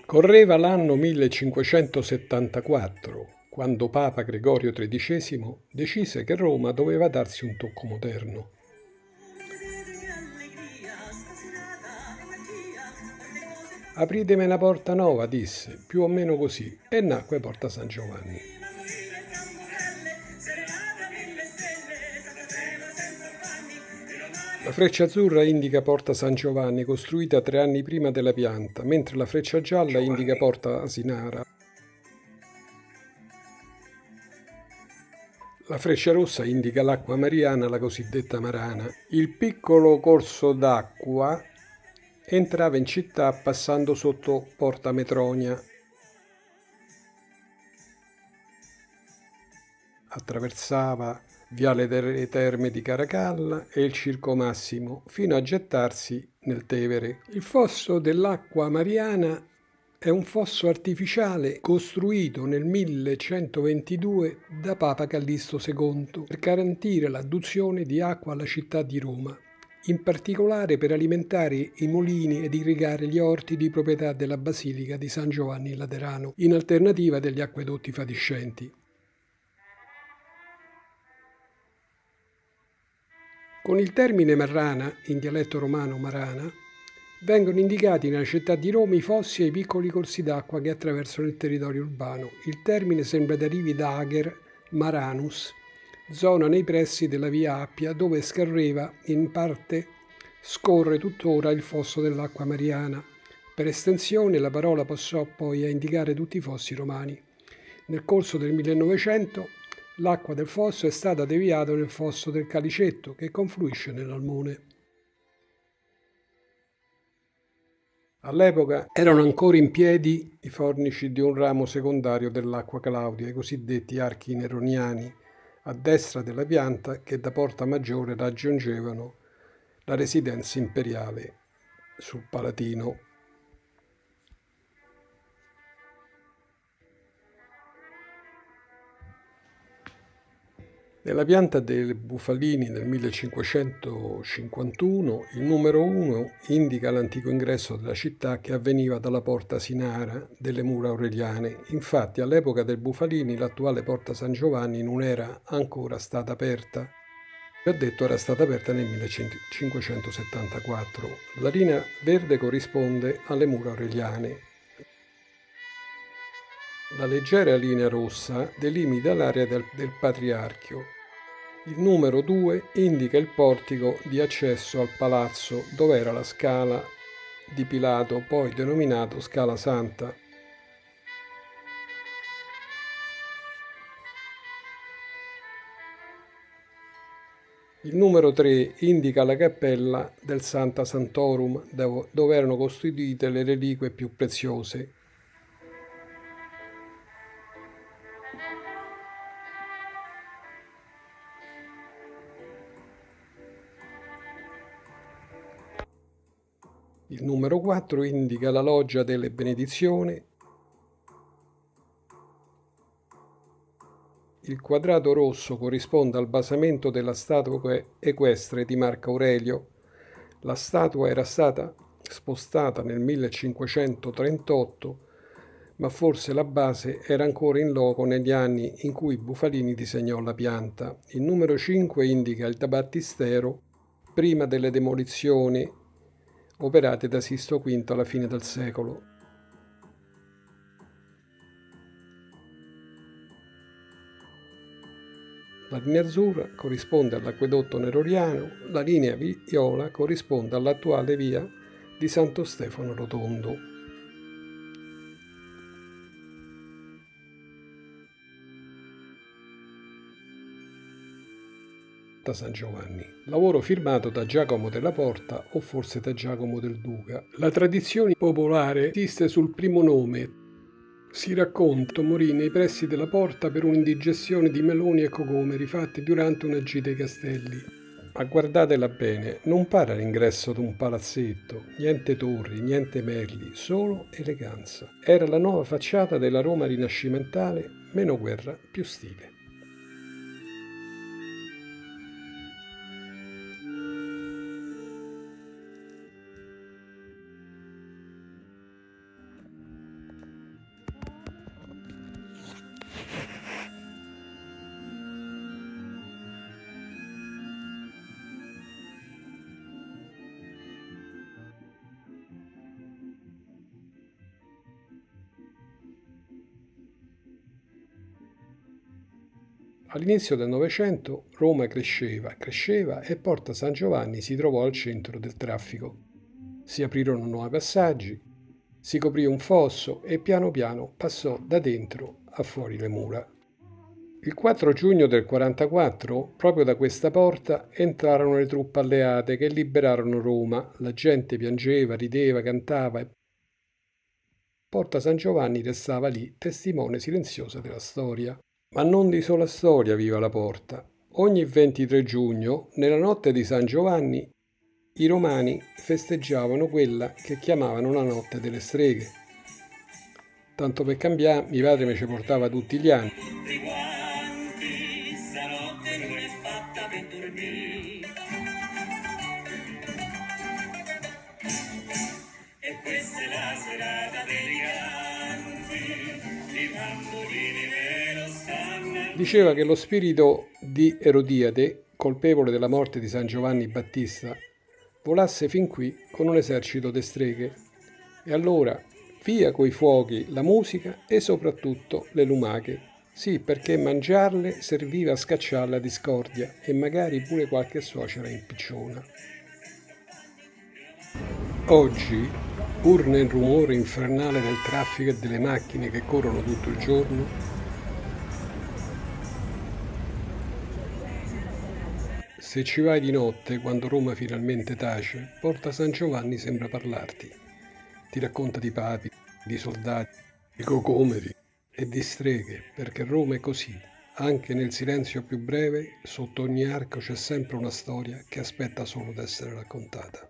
Correva l'anno 1574, quando Papa Gregorio XIII decise che Roma doveva darsi un tocco moderno. Apritemi una porta nuova, disse, più o meno così, e nacque Porta San Giovanni. La freccia azzurra indica Porta San Giovanni, costruita 3 anni prima della pianta, mentre la freccia gialla indica Porta Asinara. La freccia rossa indica l'acqua mariana, la cosiddetta Marana. Il piccolo corso d'acqua entrava in città passando sotto Porta Metronia. Attraversava Viale delle Terme di Caracalla e il Circo Massimo, fino a gettarsi nel Tevere. Il fosso dell'acqua mariana è un fosso artificiale costruito nel 1122 da Papa Callisto II per garantire l'adduzione di acqua alla città di Roma, in particolare per alimentare i mulini ed irrigare gli orti di proprietà della Basilica di San Giovanni Laterano, in alternativa degli acquedotti fatiscenti. Con il termine Marrana, in dialetto romano Marana, vengono indicati nella città di Roma i fossi e i piccoli corsi d'acqua che attraversano il territorio urbano. Il termine sembra derivi da Ager, Maranus, zona nei pressi della via Appia dove scorreva, in parte scorre tuttora il fosso dell'acqua mariana. Per estensione la parola passò poi a indicare tutti i fossi romani. Nel corso del 1900 l'acqua del fosso è stata deviata nel fosso del Calicetto che confluisce nell'Almone. All'epoca erano ancora in piedi i fornici di un ramo secondario dell'Acqua Claudia, i cosiddetti archi neroniani, a destra della pianta che da Porta Maggiore raggiungevano la residenza imperiale sul Palatino. Nella pianta dei Bufalini nel 1551 il numero 1 indica l'antico ingresso della città che avveniva dalla porta Asinara delle mura aureliane. Infatti all'epoca dei Bufalini l'attuale porta San Giovanni non era ancora stata aperta. Ho detto era stata aperta nel 1574. La linea verde corrisponde alle mura aureliane. La leggera linea rossa delimita l'area del Patriarchio. Il numero 2 indica il portico di accesso al palazzo dove era la Scala di Pilato, poi denominato Scala Santa. Il numero 3 indica la cappella del Santa Santorum, dove erano custodite le reliquie più preziose. Il numero 4 indica la loggia delle benedizioni. Il quadrato rosso corrisponde al basamento della statua equestre di Marco Aurelio. La statua era stata spostata nel 1538, ma forse la base era ancora in loco negli anni in cui Bufalini disegnò la pianta. Il numero 5 indica il battistero prima delle demolizioni operate da Sisto V alla fine del secolo. La linea azzurra corrisponde all'acquedotto neroriano, la linea viola corrisponde all'attuale via di Santo Stefano Rotondo. Da San Giovanni. Lavoro firmato da Giacomo della Porta o forse da Giacomo del Duca. La tradizione popolare insiste sul primo nome. Si racconta morì nei pressi della porta per un'indigestione di meloni e cocomeri fatti durante una gita ai castelli. Ma guardatela bene, non pare l'ingresso di un palazzetto, niente torri, niente merli, solo eleganza. Era la nuova facciata della Roma rinascimentale, meno guerra, più stile. All'inizio del Novecento Roma cresceva e Porta San Giovanni si trovò al centro del traffico. Si aprirono nuovi passaggi, si coprì un fosso e piano piano passò da dentro a fuori le mura. Il 4 giugno del 44, proprio da questa porta, entrarono le truppe alleate che liberarono Roma. La gente piangeva, rideva, cantava e Porta San Giovanni restava lì, testimone silenziosa della storia. Ma non di sola storia viva la porta. Ogni 23 giugno, nella notte di San Giovanni, i romani festeggiavano quella che chiamavano la notte delle streghe. Tanto per cambiare, mio padre mi ci portava tutti gli anni. Tutti quanti, stanotte non è fatta per dormire. E questa è la serata dei canti, i tamburini ve lo stanno. Diceva che lo spirito di Erodiade, colpevole della morte di San Giovanni Battista, volasse fin qui con un esercito di streghe. E allora, via coi fuochi, la musica e soprattutto le lumache. Sì, perché mangiarle serviva a scacciare la discordia e magari pure qualche suocera impicciona. Oggi, pur nel rumore infernale del traffico e delle macchine che corrono tutto il giorno, se ci vai di notte, quando Roma finalmente tace, Porta San Giovanni sembra parlarti. Ti racconta di papi, di soldati, di cocomeri e di streghe, perché Roma è così. Anche nel silenzio più breve, sotto ogni arco c'è sempre una storia che aspetta solo d'essere raccontata.